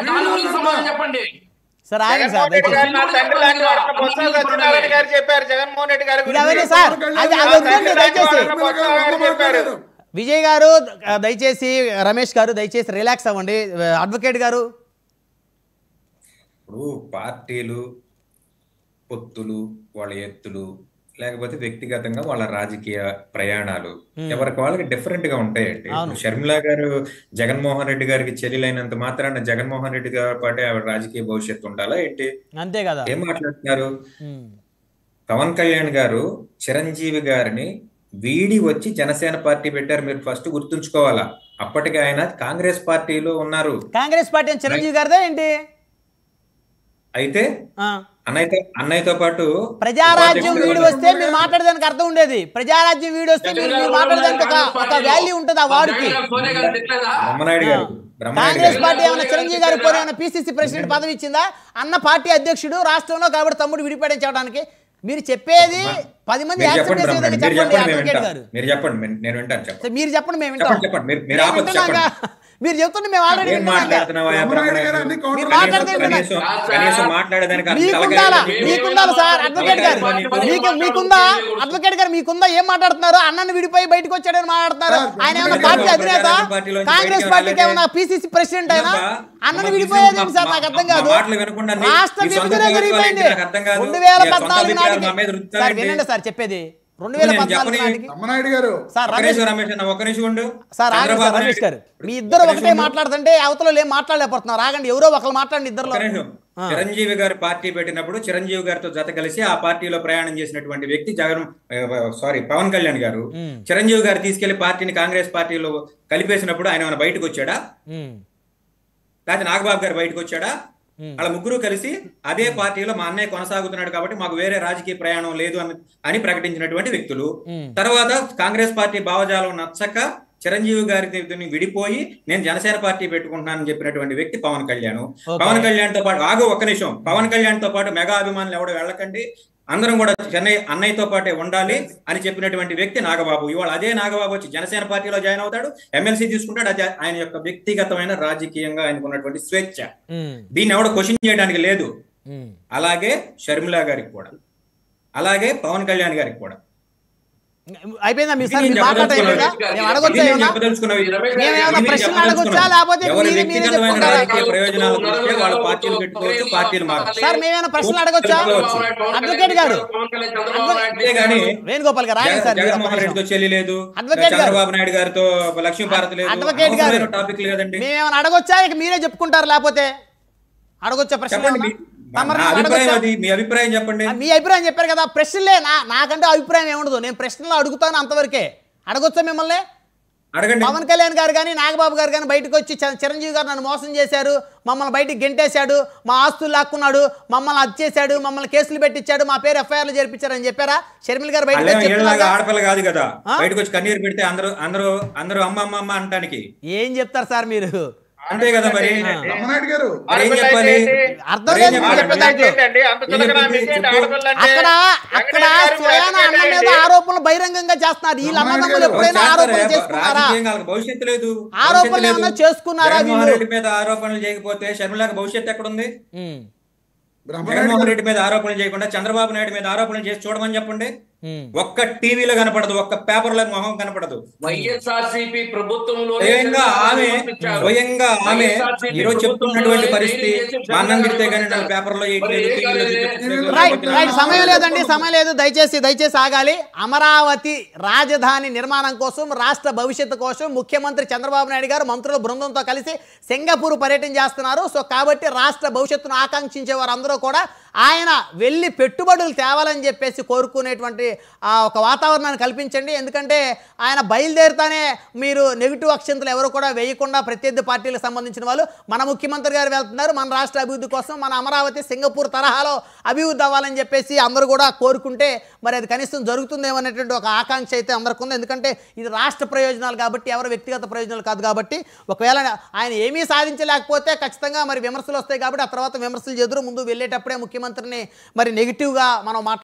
దాని గురించి సమాధానం చెప్పండి. సార్ ఆగండి సార్, చెప్పారు జగన్మోహన్ రెడ్డి గారు సార్ దయచేసి విజయ్ గారు, దయచేసి రమేష్ గారు దయచేసి రిలాక్స్ అవ్వండి. అడ్వకేట్ గారు, ఇప్పుడు పార్టీలు పొత్తులు వాళ్ళ ఎత్తులు లేకపోతే వ్యక్తిగతంగా వాళ్ళ రాజకీయ ప్రయాణాలు ఎవరికి వాళ్ళకి డిఫరెంట్ గా ఉంటాయండి. షర్మిల గారు జగన్మోహన్ రెడ్డి గారికి చెల్లెలైనంత మాత్రాన జగన్మోహన్ రెడ్డి గారి పాటే ఆవిడ రాజకీయ భవిష్యత్తు ఉండాలా ఏంటి? అంతే కదా. ఏం మాట్లాడుతున్నారు? పవన్ కళ్యాణ్ గారు చిరంజీవి గారిని వీడి వచ్చి జనసేన పార్టీ పెట్టారు. మీరు ఫస్ట్ గుర్తుంచుకోవాలా. అప్పటికి ఆయన కాంగ్రెస్ పార్టీలో ఉన్నారు. కాంగ్రెస్ పార్టీ చిరంజీవి గారిదే ఏంటి? అయితే అన్నయ్యతో పాటు ప్రజారాజ్యం వీడి వస్తే మీరు మాట్లాడడానికి అర్థం ఉండేది. ప్రజారాజ్యం వీడి వస్తే మీరు మాట్లాడడానికి ఒక వాల్యూ ఉంటుంది ఆ వార్డుకి. బ్రహ్మనాయుడు గారు, కాంగ్రెస్ పార్టీ ఏమైనా చిరంజీవి గారు పోనీ ఏమైనా పిసిసి ప్రెసిడెంట్ పదవి ఇచ్చిందా? అన్న పార్టీ అధ్యక్షుడు రాష్ట్రంలో కాబట్టి తమ్ముడు విడిపడే చేయడానికి మీరు చెప్పేది 10 మంది మీరు చెప్పండి, నేను వింటాను. మీరు చెప్పండి, మేము వింటాం. మీరు చెప్తుంటే మేము ఆల్రెడీ మీకుందా సార్ అడ్వకేట్ గారు, మీకుందా అడ్వకేట్ గారు, మీకుందా? ఏం మాట్లాడుతున్నారు? అన్నను విడిపోయి బయటకు వచ్చాడని మాట్లాడుతున్నారు. ఆయన ఏమన్నా పార్టీ అధినేత? కాంగ్రెస్ పార్టీకి ఏమన్నా పిసిసి ప్రెసిడెంట్ అయినా? అన్నను విడిపోయేది సార్ నాకు అర్థం కాదు. రాష్ట్ర విభజన జరిగిపోయింది 2014 నాటికి. సార్ వినండి సార్ చెప్పేది. 2014 రమేష్ గారు, మీ ఇద్దరు ఒకటే మాట్లాడుతుంటే అవతల ఏం మాట్లాడలేకపోతున్నారు. ఆగండి, ఎవరో ఒకరు మాట్లాడండి ఇద్దరు. చిరంజీవి గారు పార్టీ పెట్టినప్పుడు చిరంజీవి గారితో జత కలిసి ఆ పార్టీలో ప్రయాణం చేసినటువంటి వ్యక్తి పవన్ కళ్యాణ్ గారు. చిరంజీవి గారు తీసుకెళ్లి పార్టీని కాంగ్రెస్ పార్టీలో కలిపేసినప్పుడు ఆయన ఏమైనా బయటకు వచ్చాడా? లేకపోతే నాగబాబు గారు బయటకు వచ్చాడా? అలా ముగ్గురు కలిసి అదే పార్టీలో మా అన్నయ్య కొనసాగుతున్నాడు కాబట్టి మాకు వేరే రాజకీయ ప్రయాణం లేదు అని ప్రకటించినటువంటి వ్యక్తులు. తర్వాత కాంగ్రెస్ పార్టీ భావజాలం నచ్చక చిరంజీవి గారికి విడిపోయి నేను జనసేన పార్టీ పెట్టుకుంటున్నానని చెప్పినటువంటి వ్యక్తి పవన్ కళ్యాణ్. పవన్ కళ్యాణ్ తో పాటు ఒక్క నిమిషం, పవన్ కళ్యాణ్ తో పాటు మెగా అభిమానులు ఎవడో వెళ్ళకండి, అందరం కూడా అన్నయ్యతో పాటే ఉండాలి అని చెప్పినటువంటి వ్యక్తి నాగబాబు. ఇవాళ అదే నాగబాబు వచ్చి జనసేన పార్టీలో జాయిన్ అవుతాడు, ఎమ్మెల్సీ తీసుకుంటాడు. అది ఆయన యొక్క వ్యక్తిగతమైన రాజకీయంగా ఆయనకు ఉన్నటువంటి స్వేచ్ఛ. దీన్ని ఎవడో క్వశ్చన్ చేయడానికి లేదు. అలాగే షర్మిల గారికి కూడా, అలాగే పవన్ కళ్యాణ్ గారికి కూడా. అయిపోయిందా మీ సార్ మాట్లాడతా? అడగొచ్చా? ప్రశ్నలు అడగొచ్చా లేకపోతే సార్ మేమేమైనా ప్రశ్నలు అడగొచ్చా? అడ్వకేట్ గారు, వేణుగోపాల్ గారు రాయండి సార్. జగన్మోహన్ రెడ్డితో చెల్లి లేదు, చంద్రబాబు నాయుడు గారితో లక్ష్మీభారత్ లేదు, అడ్వకేట్ గారు టాపిక్ లేదండి. మేమేమైనా అడగొచ్చా? ఇక మీరే చెప్పుకుంటారు లేకపోతే అడగొచ్చా ప్రశ్న? మీ అభిప్రాయం చెప్పండి. మీ అభిప్రాయం చెప్పారు కదా. ప్రశ్నలే నాకంటే అభిప్రాయం ఏముండదు. నేను ప్రశ్నలు అడుగుతాను అంతవరకే. అడగొచ్చా మిమ్మల్ని? అడగండి. పవన్ కళ్యాణ్ గారు కానీ నాగబాబు గారు కానీ బయటకు వచ్చి చిరంజీవి గారు నన్ను మోసం చేశారు, మమ్మల్ని బయటికి గెంటేశాడు, మా ఆస్తులు లాక్కున్నాడు, మమ్మల్ని అది చేశాడు, మమ్మల్ని కేసులు పెట్టించాడు, మా పేరు ఎఫ్ఐఆర్లు జరిపించారని చెప్పారా? షర్మిల గారు బయటకు ఆడపిల్ల కాదు కదా, బయటకు వచ్చి కన్నీరు పెడితే అందరూ అమ్మ అమ్మ అంటానికి ఏం చెప్తారు సార్ మీరు? అంతే కదా మరి. అక్కడ స్వయాన అన్న మీద ఆరోపణలు బహిరంగంగా చేస్తున్నారు. వీళ్ళు అన్నదమ్ములు ఎప్పుడైనా ఆరోపణలు చేసుకున్నారా? భవిష్యత్తు లేదు. ఆరోపణలు ఏమన్నా చేసుకున్నారా? జగన్మోహన్ రెడ్డి మీద ఆరోపణలు చేయకపోతే షర్మిలకు భవిష్యత్తు ఎక్కడుంది? జగన్మోహన్ రెడ్డి మీద ఆరోపణలు చేయకుండా చంద్రబాబు నాయుడు మీద ఆరోపణలు చేసి చూడమని చెప్పండి. ఒక్క టీవీలో కనపడదు, ఒక్క పేపర్లో మొహం కనపడదు. వైఎస్ఆర్సీపీ ప్రభుత్వంలో స్వయంగా ఆమె ఈరోజు చెప్తున్నటువంటి పరిస్థితి అన్నం తిడితే కానీ పేపర్లో సమయం లేదండి, సమయం లేదు. దయచేసి ఆగాలి. అమరావతి రాజధాని నిర్మాణం కోసం, రాష్ట్ర భవిష్యత్తు కోసం ముఖ్యమంత్రి చంద్రబాబు నాయుడు గారు మంత్రుల బృందంతో కలిసి సింగపూర్ పర్యటన చేస్తున్నారు. సో కాబట్టి రాష్ట్ర భవిష్యత్తును ఆకాంక్షించే వారందరూ కూడా ఆయన వెళ్ళి పెట్టుబడులు తేవాలని చెప్పేసి కోరుకునేటువంటి ఒక వాతావరణాన్ని కల్పించండి. ఎందుకంటే ఆయన బయలుదేరుతానే మీరు నెగిటివ్ అక్షంతలు ఎవరు కూడా వేయకుండా ప్రత్యర్థి పార్టీలకు సంబంధించిన వాళ్ళు మన ముఖ్యమంత్రి గారు వెళ్తున్నారు, మన రాష్ట్ర అభివృద్ధి కోసం, మన అమరావతి సింగపూర్ తరహాలో అభివృద్ధి అవ్వాలని చెప్పేసి అందరూ కూడా కోరుకుంటే మరి అది కనీసం జరుగుతుందేమనేటువంటి ఒక ఆకాంక్ష అయితే అందరికీ ఉంది. ఎందుకంటే ఇది రాష్ట్ర ప్రయోజనాలు కాబట్టి, ఎవరు వ్యక్తిగత ప్రయోజనాలు కాదు కాబట్టి. ఒకవేళ ఆయన ఏమీ సాధించలేకపోతే ఖచ్చితంగా మరి విమర్శలు వస్తాయి కాబట్టి ఆ తర్వాత విమర్శలు ఎదురు ముందు వెళ్ళేటప్పుడే ముఖ్యమంత్రిని మరి నెగిటివ్గా మనం